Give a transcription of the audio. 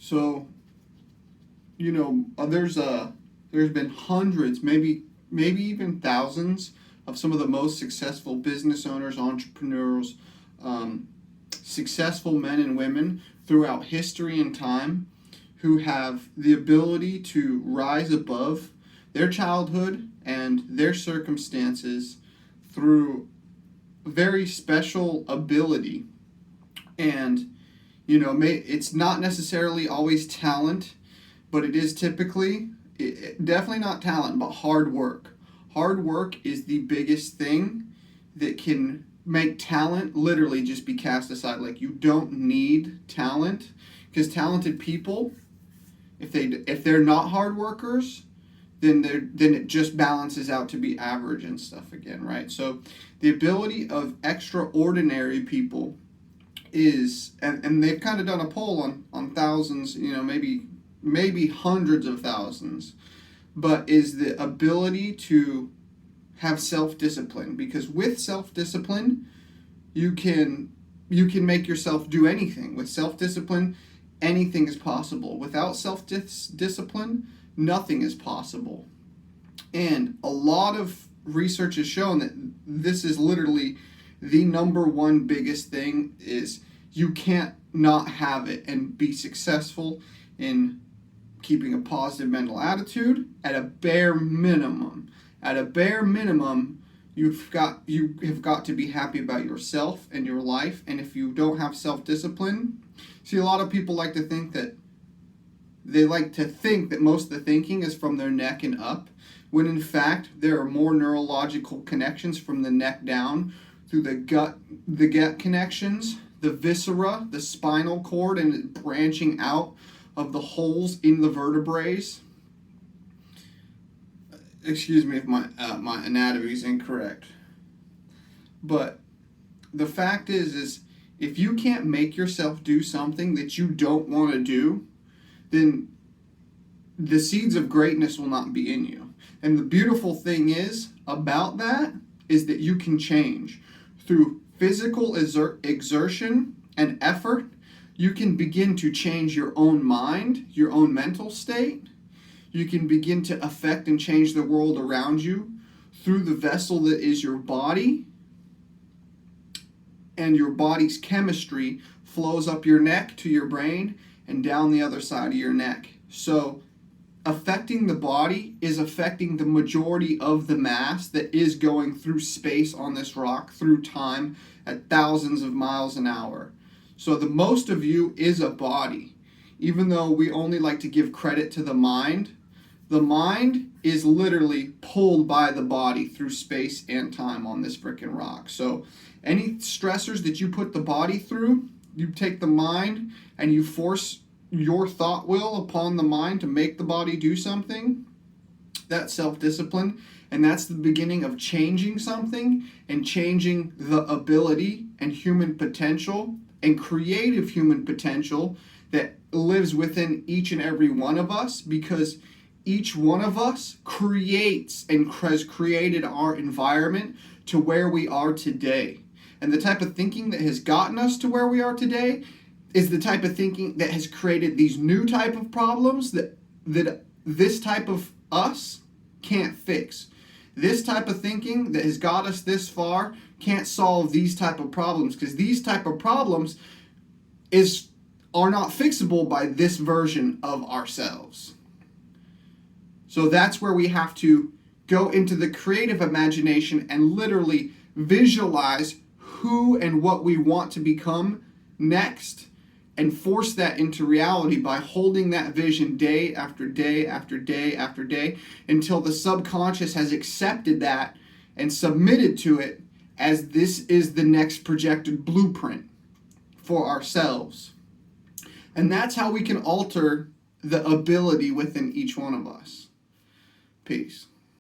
So, there's been hundreds, maybe even thousands of some of the most successful business owners, entrepreneurs, successful men and women throughout history and time who have the ability to rise above their childhood and their circumstances through very special ability. And, it's not necessarily always talent, but it is definitely not talent, but hard work. Hard work is the biggest thing that can make talent literally just be cast aside. Like, you don't need talent, because talented people, if they're not hard workers, then it just balances out to be average and stuff again, right? So the ability of extraordinary people is, and they've kind of done a poll on thousands, maybe hundreds of thousands, but is the ability to have self-discipline. Because with self-discipline, you can make yourself do anything. With self-discipline, anything is possible. Without self-discipline, nothing is possible. And a lot of research has shown that this is literally the number one biggest thing. Is you can't not have it and be successful in keeping a positive mental attitude. At a bare minimum, you have got to be happy about yourself and your life. And if you don't have self-discipline, see, a lot of people like to think that most of the thinking is from their neck and up, when in fact there are more neurological connections from the neck down through the gut connections, the viscera, the spinal cord, and branching out of the holes in the vertebrae. Excuse me if my anatomy is incorrect. But the fact is if you can't make yourself do something that you don't want to do, then the seeds of greatness will not be in you. And the beautiful thing is about that is that you can change. Through physical exertion and effort, you can begin to change your own mind, your own mental state. You can begin to affect and change the world around you through the vessel that is your body. And your body's chemistry flows up your neck to your brain and down the other side of your neck. So affecting the body is affecting the majority of the mass that is going through space on this rock, through time, at thousands of miles an hour. So the most of you is a body. Even though we only like to give credit to the mind is literally pulled by the body through space and time on this freaking rock. So any stressors that you put the body through, you take the mind and you force your thought will upon the mind to make the body do something. That's self-discipline, and that's the beginning of changing something and changing the ability and human potential and creative human potential that lives within each and every one of us, because each one of us creates and has created our environment to where we are today. And the type of thinking that has gotten us to where we are today is the type of thinking that has created these new type of problems that this type of us can't fix. This type of thinking that has got us this far can't solve these type of problems, because these type of problems are not fixable by this version of ourselves. So that's where we have to go into the creative imagination and literally visualize who and what we want to become next, and force that into reality by holding that vision day after day after day after day until the subconscious has accepted that and submitted to it as this is the next projected blueprint for ourselves. And that's how we can alter the ability within each one of us. Peace.